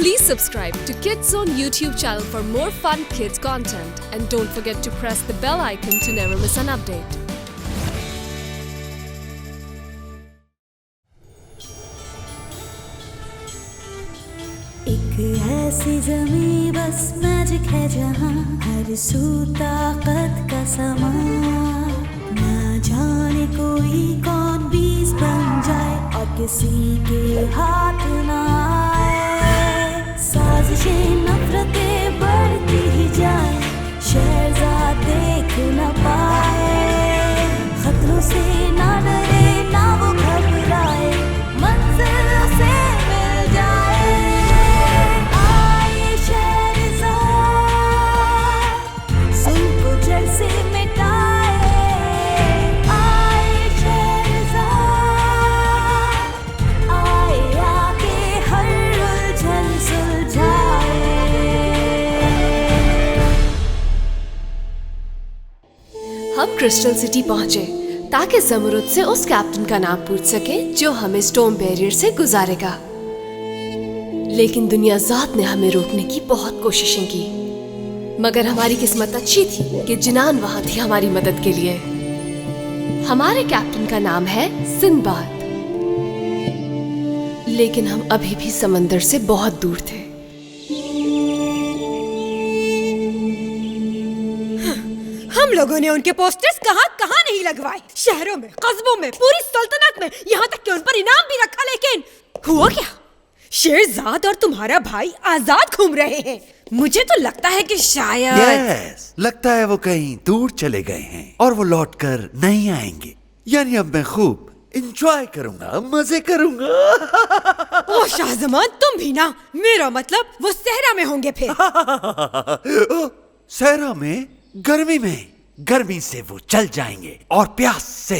Please subscribe to Kids Zone YouTube channel for more fun kids content and don't forget to press the bell icon to never miss an update. एक ऐसी ज़मीं बस magic है जहाँ हर सू ताकत का समा, ना जाने कोई कौन बीज बन जाए और किसी के हाथ ना आए। साजिशें नफरतें बढ़ती ही जाए, शहजाद देख न पाए। खतरों से ना डरे ना वो घबराए, मंजिल से मिल जाए। आए शहजाद सुन को जड़ से मिटाए। आए शहजाद आए आके हर उलझन सुलझाए। हम क्रिस्टल सिटी पहुंचे ताकि ज़मरुद से उस कैप्टन का नाम पूछ सके जो हमें स्टोन बैरियर से गुजारेगा। लेकिन दुनिया ज़ात ने हमें रोकने की बहुत कोशिशें की, मगर हमारी किस्मत अच्छी थी कि जिनान वहां थी हमारी मदद के लिए। हमारे कैप्टन का नाम है सिंदबाद, लेकिन हम अभी भी समंदर से बहुत दूर थे। हम लोगों ने उनके पोस्टर्स कहाँ कहाँ नहीं लगवाए, शहरों में, कस्बों में, पूरी सल्तनत में, यहाँ तक कि उन पर इनाम भी रखा। लेकिन हुआ क्या? शेरजाद और तुम्हारा भाई आजाद घूम रहे हैं। मुझे तो लगता है कि शायद लगता है वो कहीं दूर चले गए हैं और वो लौट कर नहीं आएंगे। यानी अब मैं खूब एंजॉय करूंगा, मजे करूंगा। ओ शाहजमान, तुम भी ना। मेरा मतलब वो सहरा में होंगे फिर। सहरा में? गर्मी में? गर्मी से वो चल जाएंगे और प्यास से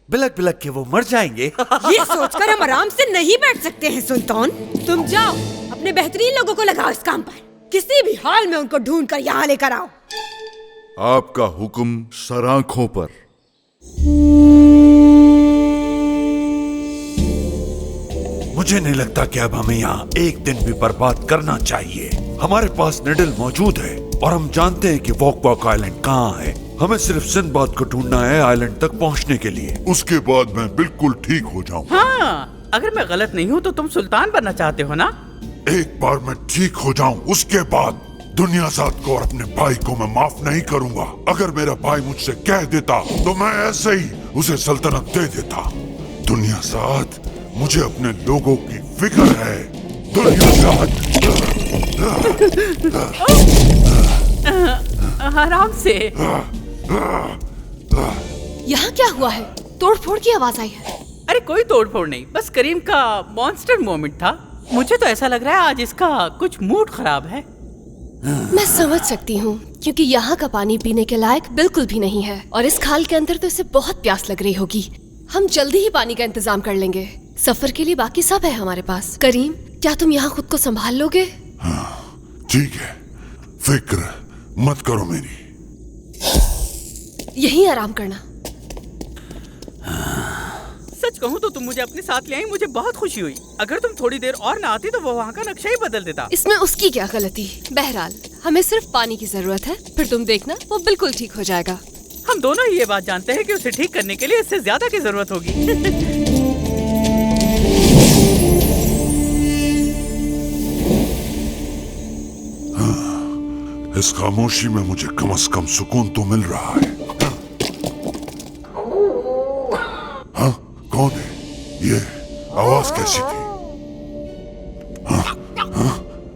बिलक बिलक के वो मर जाएंगे। ये सोचकर हम आराम से नहीं बैठ सकते हैं सुल्तान। तुम जाओ, अपने बेहतरीन लोगों को लगाओ इस काम पर। किसी भी हाल में उनको ढूंढ कर यहाँ लेकर आओ। आपका हुक्म सरांखों पर। मुझे नहीं लगता कि अब हमें यहाँ एक दिन भी बर्बाद करना चाहिए। हमारे पास निडल मौजूद है और हम जानते हैं कि वॉक आइलैंड कहाँ है। हमें सिर्फ सिंदबाद को ढूंढना है आइलैंड तक पहुँचने के लिए। उसके बाद मैं बिल्कुल ठीक हो जाऊँ। हाँ, अगर मैं गलत नहीं हूँ तो तुम सुल्तान बनना चाहते हो ना? एक बार मैं ठीक हो जाऊँ, उसके बाद दुनियाज़ाद को और अपने भाई को मैं माफ नहीं करूँगा। अगर मेरा भाई मुझसे कह देता तो मैं ऐसे ही उसे सल्तनत दे देता। दुनियाज़ाद, मुझे अपने लोगों की फिक्र है। दुनियाज़ाद। आराम से। यहाँ क्या हुआ है? तोड़फोड़ की आवाज आई है। अरे कोई तोड़फोड़ नहीं, बस करीम का मॉन्स्टर मोमेंट था। मुझे तो ऐसा लग रहा है आज इसका कुछ मूड खराब है। मैं समझ सकती हूँ, क्योंकि यहाँ का पानी पीने के लायक बिल्कुल भी नहीं है और इस खाल के अंदर तो इसे बहुत प्यास लग रही होगी। हम जल्दी ही पानी का इंतजाम कर लेंगे। सफर के लिए बाकी सब है हमारे पास। करीम, क्या तुम यहाँ खुद को संभाल लोगे? ठीक है, फिक्र मत करो मेरी। यहीं आराम करना। सच कहूँ तो तुम मुझे अपने साथ ले आई, मुझे बहुत खुशी हुई। अगर तुम थोड़ी देर और ना आती तो वो वहाँ का नक्शा ही बदल देता। इसमें उसकी क्या गलती? बहरहाल हमें सिर्फ पानी की जरूरत है, फिर तुम देखना वो बिल्कुल ठीक हो जाएगा। हम दोनों ही ये बात जानते हैं कि उसे ठीक करने के लिए इससे ज्यादा की जरूरत होगी। इस खामोशी में मुझे कम से कम सुकून तो मिल रहा है। हाँ, कौन है? ये आवाज कैसी थी? हाँ, हाँ,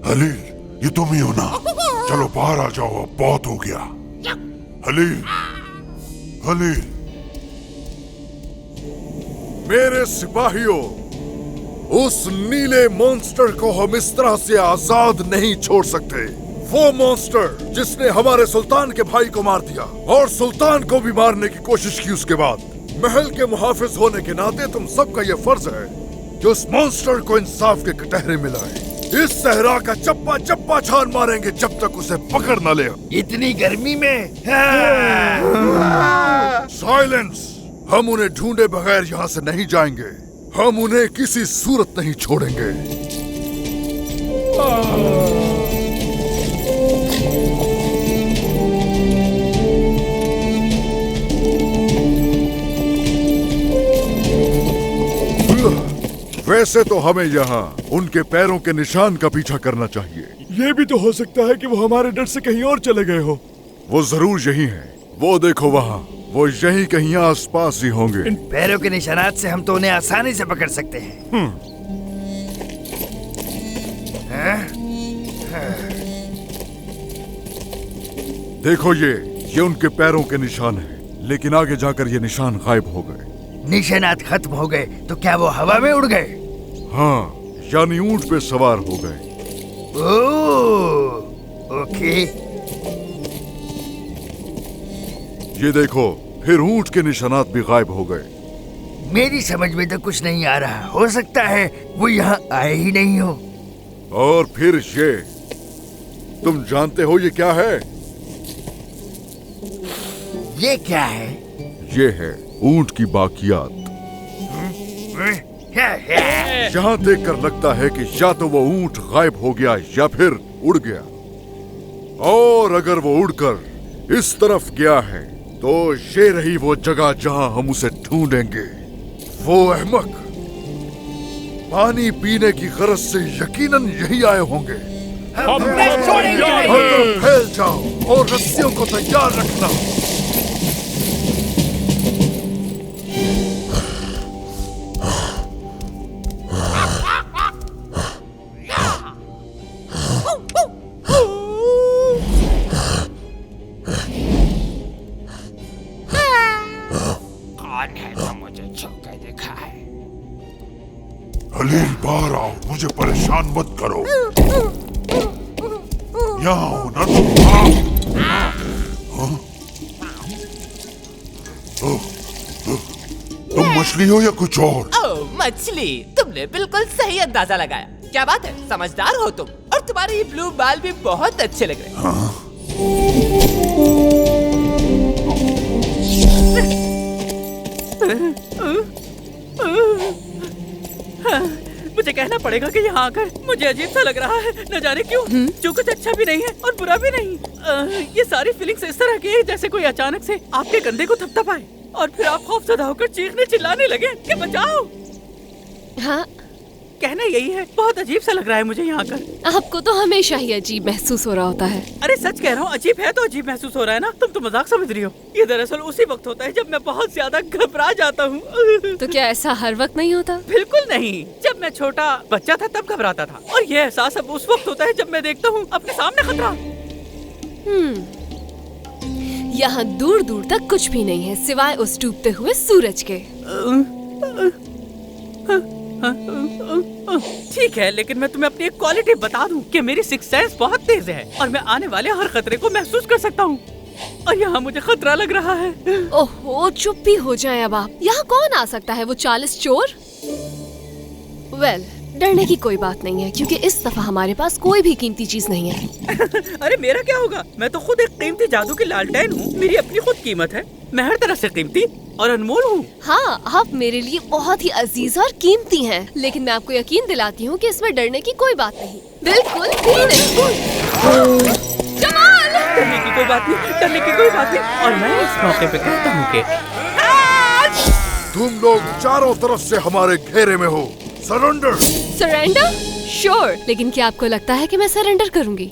हलील, ये तुम ही हो ना? चलो बाहर आ जाओ, अब बहुत हो गया। हलील, हलील। मेरे सिपाहियों, उस नीले मॉन्स्टर को हम इस तरह से आजाद नहीं छोड़ सकते। वो मॉन्स्टर जिसने हमारे सुल्तान के भाई को मार दिया और सुल्तान को भी मारने की कोशिश की। उसके बाद महल के मुहाफिज होने के नाते तुम सबका ये फर्ज है कि उस मॉन्स्टर को इंसाफ के कटहरे में लाए। इस सहरा का चप्पा चप्पा छान मारेंगे जब तक उसे पकड़ न ले। इतनी गर्मी में? साइलेंस! हम उन्हें ढूंढे बगैर यहाँ से नहीं जाएंगे। हम उन्हें किसी सूरत नहीं छोड़ेंगे। वैसे तो हमें यहाँ उनके पैरों के निशान का पीछा करना चाहिए। ये भी तो हो सकता है कि वो हमारे डर से कहीं और चले गए हो। वो जरूर यही हैं। वो देखो वहाँ, वो यही कहीं आसपास ही होंगे। इन पैरों के निशानात से हम तो उन्हें आसानी से पकड़ सकते हैं। देखो ये उनके पैरों के निशान हैं, लेकिन आगे जाकर ये निशान गायब हो गए। निशानात खत्म हो गए तो क्या वो हवा में उड़ गए? हाँ, यानी ऊंट पे सवार हो गए। ओह, ओके। ये देखो, फिर ऊंट के निशानात भी गायब हो गए। मेरी समझ में तो कुछ नहीं आ रहा। हो सकता है वो यहाँ आए ही नहीं हो। और फिर ये, तुम जानते हो ये क्या है? ये क्या है? ये है ऊंट की बाकियात। यहाँ देखकर लगता है कि या तो वो ऊंट गायब हो गया या फिर उड़ गया। और अगर वो उड़कर इस तरफ गया है तो ये रही वो जगह जहां हम उसे ढूंढेंगे। वो अहमक पानी पीने की गरज से यकीनन यही आए होंगे। हर तरफ फैल जाओ और रस्सियों को तैयार रखना। खलील, बाहर आओ, मुझे परेशान मत करो। यहाँ हो ना तुम? तुम मछली हो या कुछ और? ओह, मछली। तुमने बिल्कुल सही अंदाजा लगाया। क्या बात है, समझदार हो तुम। और तुम्हारे ये ब्लू बाल भी बहुत अच्छे लग रहे हैं। मुझे कहना पड़ेगा कि यहाँ आकर मुझे अजीब सा लग रहा है, न जाने क्यों। जो कुछ अच्छा भी नहीं है और बुरा भी नहीं। ये सारी फीलिंग्स इस तरह की है जैसे कोई अचानक से आपके कंधे को थपथपाए और फिर आप खौफजदा होकर चीखने चिल्लाने लगे कि बचाओ। हाँ, कहना यही है, बहुत अजीब सा लग रहा है मुझे यहाँ आकर। आपको तो हमेशा ही अजीब महसूस हो रहा होता है। अरे सच कह रहा हूँ, अजीब है तो अजीब महसूस हो रहा है ना। तुम तो मजाक समझ रही हो। ये दरअसल उसी वक्त होता है जब मैं बहुत ज्यादा घबरा जाता हूँ। तो क्या ऐसा हर वक्त नहीं होता? बिल्कुल नहीं। जब मैं छोटा बच्चा था तब घबराता था, और ये एहसास अब उस वक्त होता है जब मैं देखता हूँ अपने सामने खतरा। यहाँ दूर दूर तक कुछ भी नहीं है सिवाय उस डूबते हुए सूरज के। ठीक है, लेकिन मैं तुम्हें अपनी एक क्वालिटी बता दूं कि मेरी सिक्स सेंस बहुत तेज है और मैं आने वाले हर खतरे को महसूस कर सकता हूँ। और यहाँ मुझे खतरा लग रहा है। ओहो, चुप भी हो जाए अब आप। यहाँ कौन आ सकता है? वो 40 चोर? वेल, डरने की कोई बात नहीं है क्योंकि इस दफा हमारे पास कोई भी कीमती चीज नहीं है। अरे मेरा क्या होगा? मैं तो खुद एक कीमती जादू की लालटेन हूँ। मेरी अपनी खुद कीमत है। मैं हर तरह से कीमती और अनमोल हूँ। हाँ, आप मेरे लिए बहुत ही अजीज और कीमती हैं, लेकिन मैं आपको यकीन दिलाती हूँ कि इसमें डरने की कोई बात नहीं, बिल्कुल भी नहीं। जमाल! डरने की कोई बात नहीं, डरने की कोई बात नहीं। और मैं इस मौके पे कहता हूँ कि तुम लोग चारों तरफ से हमारे घेरे में हो। सरेंडर। सरेंडर? श्योर, लेकिन क्या आपको लगता है कि मैं सरेंडर करूंगी?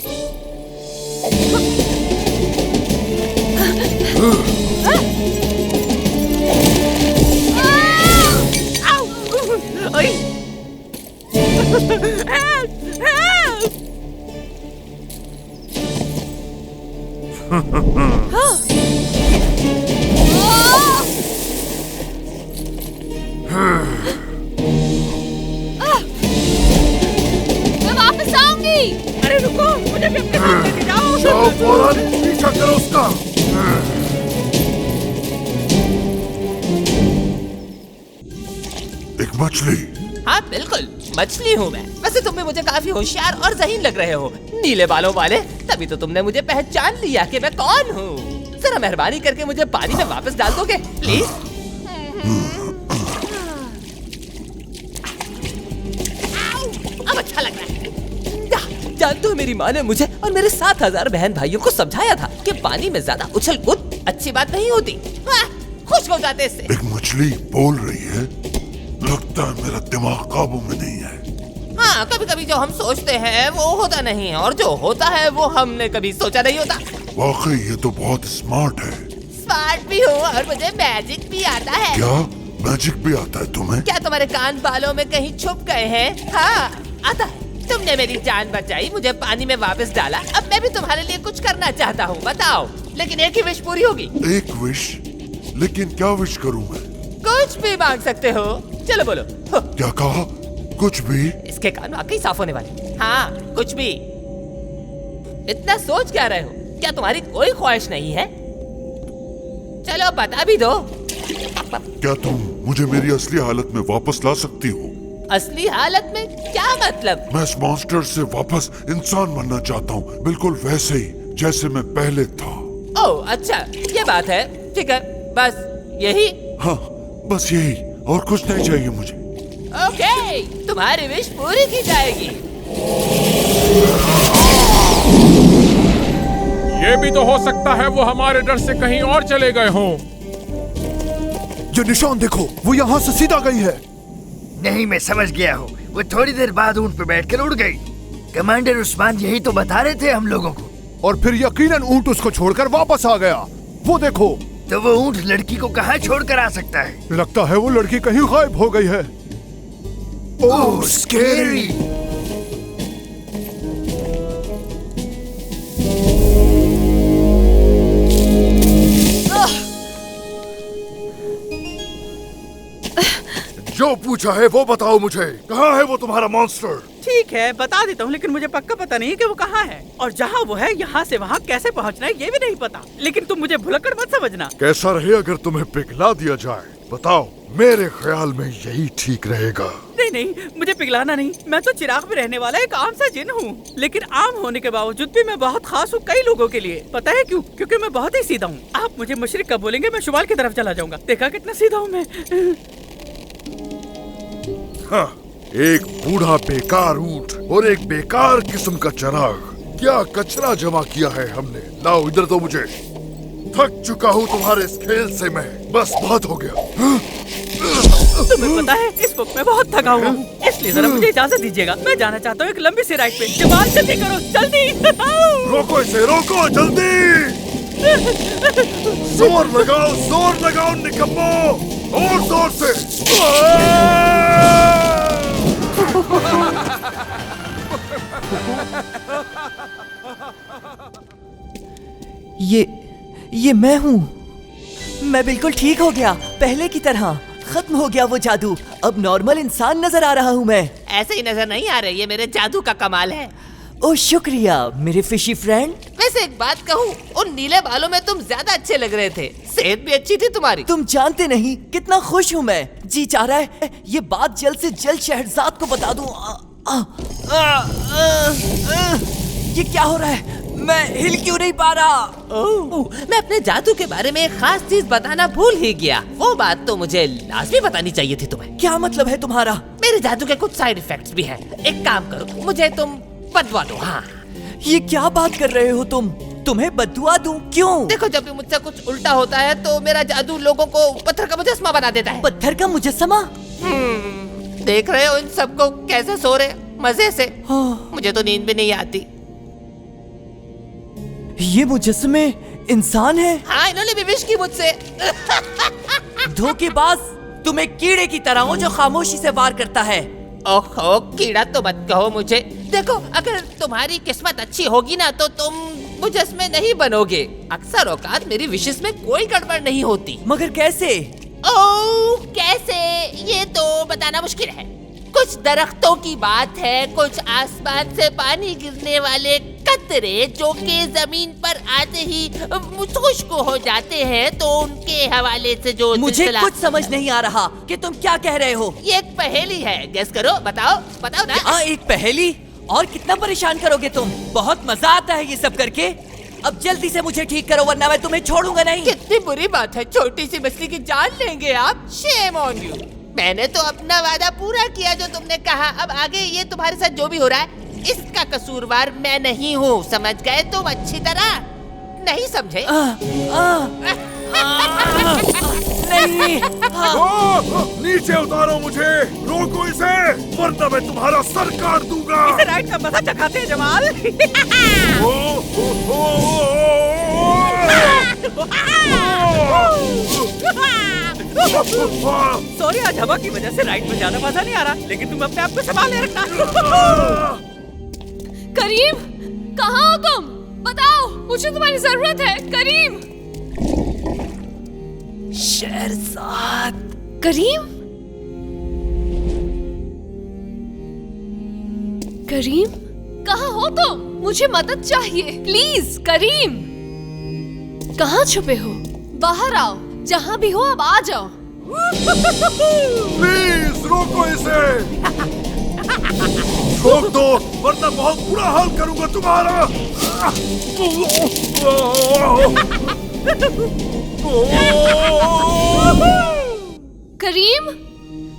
मैं वापस आऊंगी। अरे रुको, मुझे भी अपने साथ लेके जाओ। जाओ फौरन, पीछा करो उसका। एक मछली। हाँ बिल्कुल, मछली हूँ मैं। वैसे तुम भी मुझे काफी होशियार और ज़हीन लग रहे हो, नीले बालों वाले। तभी तो तुमने मुझे पहचान लिया कि मैं कौन हूँ। जरा मेहरबानी करके मुझे पानी में वापस डाल दोगे प्लीज? अब अच्छा लग रहा है। जानते हो मेरी माँ ने मुझे और मेरे 7000 बहन भाइयों को समझाया था कि पानी में ज्यादा उछल कूद अच्छी बात नहीं होती। खुश हो जाते इससे। एक मछली बोल रही है, लगता है मेरा दिमाग काबू में नहीं है। हाँ, कभी कभी जो हम सोचते हैं वो होता नहीं है और जो होता है वो हमने कभी सोचा नहीं होता। वाकई ये तो बहुत स्मार्ट है। स्मार्ट भी हूँ और मुझे मैजिक भी आता है। क्या मैजिक भी आता है तुम्हें? क्या तुम्हारे कान बालों में कहीं छुप गए हैं? हाँ, आता है। तुमने मेरी जान बचाई, मुझे पानी में वापस डाला। अब मैं भी तुम्हारे लिए कुछ करना चाहता हूँ, बताओ। लेकिन एक ही विश पूरी होगी। एक विश? लेकिन क्या विश करूँ मैं? कुछ भी मांग सकते हो। चलो बोलो। क्या कहा? कुछ भी? इसके कान वाकई साफ होने वाले। हाँ, कुछ भी। इतना सोच क्या रहे हो? क्या तुम्हारी कोई ख्वाहिश नहीं है? चलो बता भी दो। क्या तुम मुझे मेरी असली हालत में वापस ला सकती हो? असली हालत में? क्या मतलब? मैं इस मॉन्स्टर से वापस इंसान बनना चाहता हूँ, बिल्कुल वैसे ही जैसे मैं पहले था। ओह अच्छा, ये बात है। ठीक है, बस यही? हाँ, बस यही, और कुछ नहीं चाहिए मुझे। ओके, तुम्हारी विश पूरी की जाएगी। ये भी तो हो सकता है वो हमारे डर से कहीं और चले गए हों। ये निशान देखो, वो यहाँ से सीधा गई है। नहीं, मैं समझ गया हूँ। वो थोड़ी देर बाद ऊंट पे बैठकर उड़ गई। कमांडर उस्मान यही तो बता रहे थे हम लोगों को। और फिर यकीनन ऊंट उसको छोड़कर वापस आ गया। वो देखो। तो वो ऊंट लड़की को कहाँ छोड़कर आ सकता है? लगता है वो लड़की कहीं गायब हो गई है। ओह, स्कैरी। जो पूछा है वो बताओ मुझे, कहाँ है वो तुम्हारा मॉन्स्टर? ठीक है, बता देता हूँ, लेकिन मुझे पक्का पता नहीं है कि वो कहाँ है और जहाँ वो है यहाँ से वहाँ कैसे पहुँचना है ये भी नहीं पता। लेकिन तुम मुझे भुलक्कड़ मत समझना। कैसा रहे अगर तुम्हें पिघला दिया जाए? बताओ, मेरे ख्याल में यही ठीक रहेगा। नहीं नहीं, मुझे पिघलाना नहीं। मैं तो चिराग में रहने वाला एक आम सा जिन हूँ, लेकिन आम होने के बावजूद भी मैं बहुत खास हूँ कई लोगों के लिए। पता है क्यों? क्योंकि मैं बहुत ही सीधा हूँ। आप मुझे मशरिक का बोलेंगे, मैं शुमाल की तरफ चला जाऊंगा। देखा कितना सीधा हूँ मैं। हाँ, एक बूढ़ा बेकार ऊंट और एक बेकार किस्म का चिराग। क्या कचरा जमा किया है हमने। लाओ इधर दो मुझे। थक चुका हूँ तुम्हारे इस खेल से मैं। बस बहुत हो गया। तुम्हें पता है इस वक्त मैं बहुत थका हुआ हूँ, इसलिए जरा मुझे इजाजत दीजिएगा। मैं जाना चाहता हूँ एक लंबी सी राइड पे। जमाल जल्दी करो, जल्दी। रोको इसे, रोको जल्दी। जोर लगाओ निकम्मो, और जोर से। ये मैं हूँ। मैं बिल्कुल ठीक हो गया, पहले की तरह। खत्म हो गया वो जादू, अब नॉर्मल इंसान नजर आ रहा हूँ मैं। ऐसे ही नजर नहीं आ रहे, ये मेरे जादू का कमाल है। ओह शुक्रिया मेरे फिशी फ्रेंड। वैसे एक बात कहूँ, उन नीले बालों में तुम ज्यादा अच्छे लग रहे थे। सेहत भी अच्छी थी तुम्हारी। तुम जानते नहीं कितना खुश हूँ मैं। जी चाह रहा है ये बात जल्द से जल्द शहरजाद को बता दूं। ये क्या हो रहा है? मैं हिल क्यों नहीं पा रहा? मैं अपने जादू के बारे में एक खास चीज बताना भूल ही गया। वो बात तो मुझे लाजमी बतानी चाहिए थी तुम्हें। क्या मतलब है तुम्हारा? मेरे जादू के कुछ साइड इफेक्ट्स भी हैं। एक काम करो, मुझे तुम बदवा दो। हाँ, ये क्या बात कर रहे हो तुम? तुम्हें बदुआ दूं? क्यों? देखो, जब भी मुझसे कुछ उल्टा होता है तो मेरा जादू लोगों को पत्थर का मुजस्मा बना देता है। पत्थर का मुजस्मा? देख रहे हो इन सबको कैसे सो रहे मजे से। मुझे तो नींद भी नहीं आती। ये मुजस्मे इंसान है? हाँ, इन्होंने भी विश की मुझसे। धोखेबाज, तुम एक कीड़े की तरह हो जो खामोशी से वार करता है। ओहो, कीड़ा तो मत कहो मुझे। देखो, अगर तुम्हारी किस्मत अच्छी होगी ना तो तुम मुजस्मे नहीं बनोगे। अक्सर औकात मेरी विशेष में कोई गड़बड़ नहीं होती। मगर कैसे? ओह, कैसे? ये तो बताना मुश्किल है। कुछ दरख्तों की बात है, कुछ आसमान से पानी गिरने वाले कतरे जो कि जमीन पर आते ही खुश्क हो जाते हैं, तो उनके हवाले से जो मुझे कुछ समझ नहीं आ रहा कि तुम क्या कह रहे हो। ये एक पहेली है, गेस करो। बताओ ना। हाँ, एक पहेली? और कितना परेशान करोगे तुम? बहुत मजा आता है ये सब करके। अब जल्दी से मुझे ठीक करो वरना मैं तुम्हें छोड़ूंगा नहीं। कितनी बुरी बात है, छोटी सी मछली की जान लेंगे आप। Shame on you. मैंने तो अपना वादा पूरा किया जो तुमने कहा। अब आगे ये तुम्हारे साथ जो भी हो रहा है इसका कसूरवार मैं नहीं हूँ, समझ गए तुम अच्छी तरह? नहीं समझे? नहीं। नीचे उतारो मुझे, रोको इसे, वरना मैं तुम्हारा सर काट दूंगा। इसे राइड का मजा चखाते हैं जमाल। सॉरी, आज हवा की वजह से राइड में ज्यादा मजा नहीं आ रहा, लेकिन तुम अपने आप को संभाले रखना। करीम, कहाँ हो तुम? बताओ, मुझे तुम्हारी जरूरत है। करीम। शेरजाद। करीम? करीम, कहाँ हो तुम? मुझे मदद चाहिए, प्लीज। करीम, कहाँ छुपे हो? बाहर आओ, जहाँ भी हो अब आ जाओ। प्लीज रोको इसे, रोक दो, वरना बहुत बुरा हाल करूंगा तुम्हारा। करीम,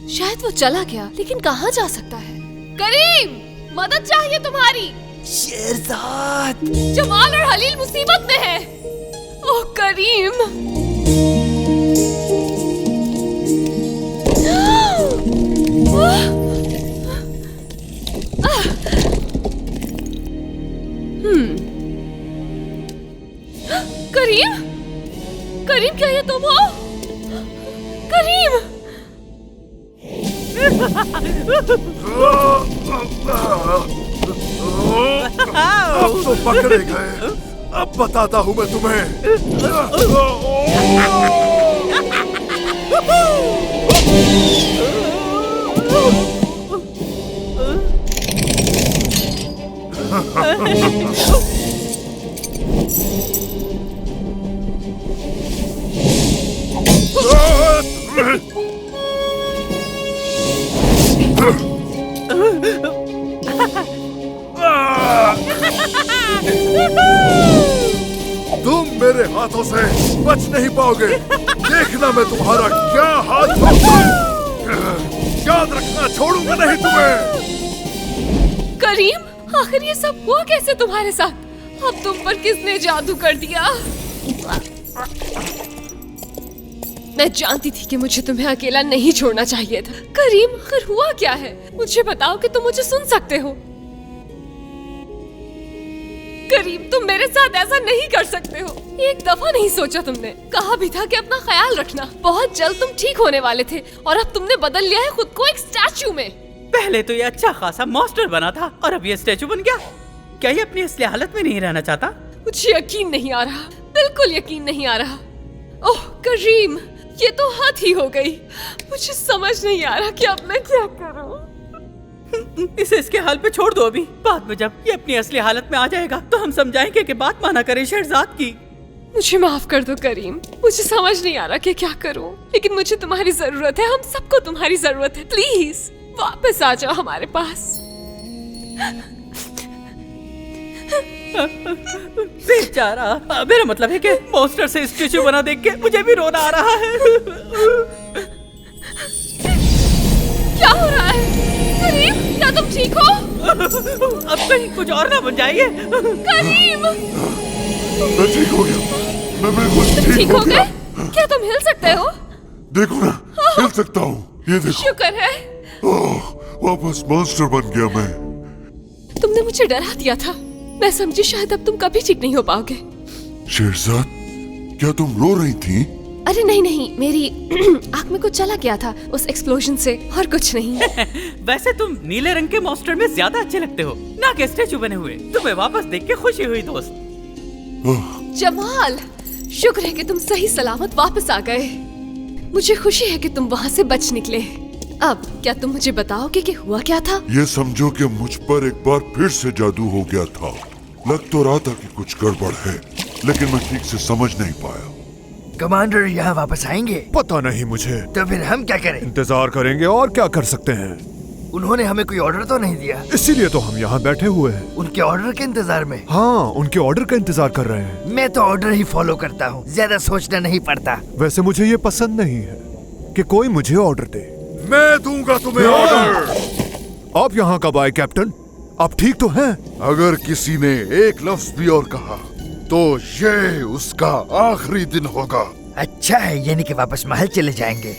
शायद वो चला गया, लेकिन कहाँ जा सकता है? करीम, मदद चाहिए तुम्हारी। शेरजाद। जमाल और हलील मुसीबत में है। ओह करीम। करीम, करीम, क्या ये तुम हो? करीम। अब तो पकड़े गए, अब बताता हूँ मैं तुम्हें। तुम मेरे हाथों से बच नहीं पाओगे। देखना मैं तुम्हारा क्या हाथ धोऊंगा। याद रखना, छोड़ूंगा नहीं तुम्हें। करीम, आखिर ये सब हुआ कैसे तुम्हारे साथ? अब तुम पर किसने जादू कर दिया? मैं जानती थी कि मुझे तुम्हें अकेला नहीं छोड़ना चाहिए था। करीम, आखिर हुआ क्या है? मुझे बताओ कि तुम मुझे सुन सकते हो। करीम, तुम मेरे साथ ऐसा नहीं कर सकते हो। एक दफा नहीं सोचा तुमने? कहा भी था कि अपना ख्याल रखना। बहुत जल्द तुम ठीक होने वाले थे और अब तुमने बदल लिया है खुद को एक स्टैचू में। पहले तो ये अच्छा खासा मॉन्स्टर बना था और अब ये स्टैचू बन गया। क्या ये अपनी असली हालत में नहीं रहना चाहता? मुझे यकीन नहीं आ रहा, बिल्कुल यकीन नहीं आ रहा। ओह करीम, ये तो हद ही हो गई। मुझे समझ नहीं आ रहा कि अब मैं क्या करूं। इसे इसके हाल पे छोड़ दो अभी। बाद में जब ये अपनी असली हालत में आ जाएगा तो हम समझाएंगे कि बात माना करे शेरजाद की। मुझे माफ कर दो करीम, मुझे समझ नहीं आ रहा कि क्या करूं, लेकिन मुझे तुम्हारी जरूरत है। हम सबको तुम्हारी जरूरत है। प्लीज वापस आ जाओ हमारे पास। बेचारा, मेरा मतलब है कि मॉन्स्टर से स्टैचू बना देख के मुझे भी रोना आ रहा है। क्या हो रहा है? करीम, क्या तुम ठीक हो? अब कहीं कुछ और ना बन जाइए। करीम, मैं ठीक हो गया, मैं बिल्कुल ठीक हो गए? क्या तुम हिल सकते हो? देखो ना, हिल सकता हूँ, ये देखो। शुक्र है। ओह, वापस मॉन्स्टर बन गया मैं। तुमने मुझे डरा दिया था। मैं समझी शायद अब तुम कभी ठीक नहीं हो पाओगे। शेरजाद, क्या तुम रो रही थी? अरे नहीं नहीं, मेरी आँख में कुछ चला गया था उस एक्सप्लोजन से, और कुछ नहीं। वैसे तुम नीले रंग के मॉन्स्टर में ज्यादा अच्छे लगते हो, ना कि स्टैचू बने हुए। तुम्हें वापस देख के खुशी हुई दोस्त। जमाल, शुक्र है कि तुम सही सलामत वापस आ गए। मुझे खुशी है कि तुम वहाँ से बच निकले। अब क्या तुम मुझे बताओगे कि हुआ क्या था? ये समझो कि मुझ पर एक बार फिर से जादू हो गया था। लग तो रहा था कि कुछ गड़बड़ है, लेकिन मैं ठीक से समझ नहीं पाया। कमांडर यहाँ वापस आएंगे? पता नहीं मुझे। तो फिर हम क्या करें? इंतजार करेंगे, और क्या कर सकते हैं। उन्होंने हमें कोई ऑर्डर तो नहीं दिया, इसीलिए तो हम यहाँ बैठे हुए हैं। उनके ऑर्डर के इंतजार में। हाँ, उनके ऑर्डर का इंतजार कर रहे हैं। मैं तो ऑर्डर ही फॉलो करता हूँ, ज्यादा सोचना नहीं पड़ता। वैसे मुझे ये पसंद नहीं है कि कोई मुझे ऑर्डर दे। मैं दूंगा तुम्हें ऑर्डर। आप यहाँ कब आए कैप्टन? आप ठीक तो हैं? अगर किसी ने एक लफ्ज भी और कहा तो ये उसका आखिरी दिन होगा। अच्छा है, यानी कि वापस महल चले जाएंगे।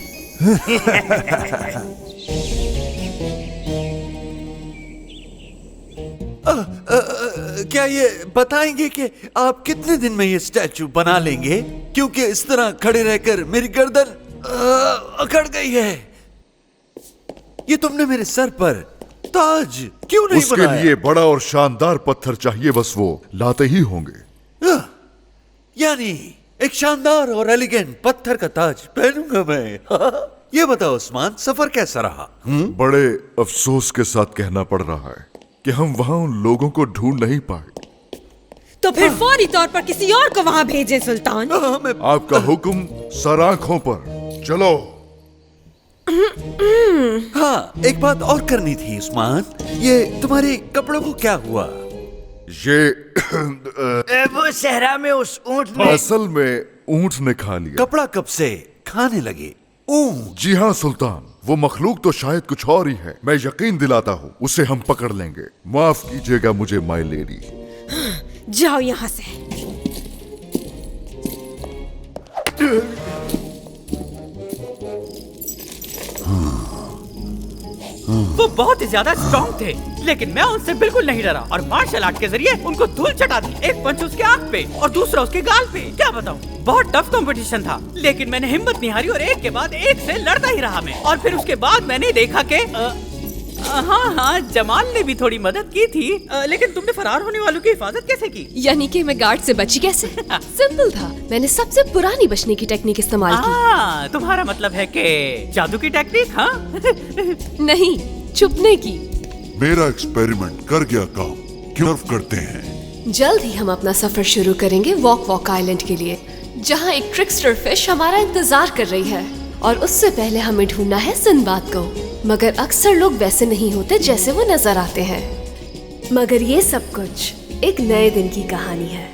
क्या ये बताएंगे कि आप कितने दिन में ये स्टैचू बना लेंगे? क्योंकि इस तरह खड़े रहकर मेरी गर्दन अकड़ गई है। ये तुमने मेरे सर पर ताज क्यों नहीं उसके बनाया? लिए बड़ा और शानदार पत्थर चाहिए, बस वो लाते ही होंगे। यानी एक शानदार और एलिगेंट पत्थर का ताज पहनूंगा मैं। ये बताओ उस्मान, सफर कैसा रहा? बड़े अफसोस के साथ कहना पड़ रहा है कि हम वहाँ उन लोगों को ढूंढ नहीं पाए। तो फिर फौरी तौर पर किसी और को वहाँ भेजें सुल्तान। आपका हुक्म, सर आंखों पर। चलो। हाँ, एक बात और करनी थी उस्मान, ये तुम्हारे कपड़ों को क्या हुआ? ये वो सहरा में उस ऊंट ने। असल में ऊंट ने खा लिया। कपड़ा कब से खाने लगे? जी हाँ सुल्तान, वो मखलूक तो शायद कुछ और ही है। मैं यकीन दिलाता हूँ उसे हम पकड़ लेंगे। माफ कीजिएगा मुझे माय लेडी। जाओ यहाँ से। वो बहुत ही ज्यादा स्ट्रॉन्ग थे, लेकिन मैं उनसे बिल्कुल नहीं डरा और मार्शल आर्ट के जरिए उनको धूल चटा दी। एक पंच उसके आंख पे और दूसरा उसके गाल पे। क्या बताऊं, बहुत टफ कंपटीशन था, लेकिन मैंने हिम्मत नहीं हारी और एक के बाद एक से लड़ता ही रहा मैं। और फिर उसके बाद मैंने देखा कि हाँ, जमाल ने भी थोड़ी मदद की थी। लेकिन तुमने फरार होने वालों की हिफाजत कैसे की? यानी कि मैं गार्ड से बची कैसे? सिंपल था, मैंने सबसे पुरानी बचने की टेक्निक इस्तेमाल की। तुम्हारा मतलब है कि जादू की टेक्निक? हाँ? नहीं, छुपने की। मेरा एक्सपेरिमेंट कर गया काम, क्यों करते हैं? जल्द ही हम अपना सफर शुरू करेंगे वॉक आइलैंड के लिए, जहाँ एक ट्रिकस्टर फिश हमारा इंतजार कर रही है। और उससे पहले हमें ढूंढना है सिंदबाद को। मगर अक्सर लोग वैसे नहीं होते जैसे वो नजर आते हैं। मगर ये सब कुछ एक नए दिन की कहानी है।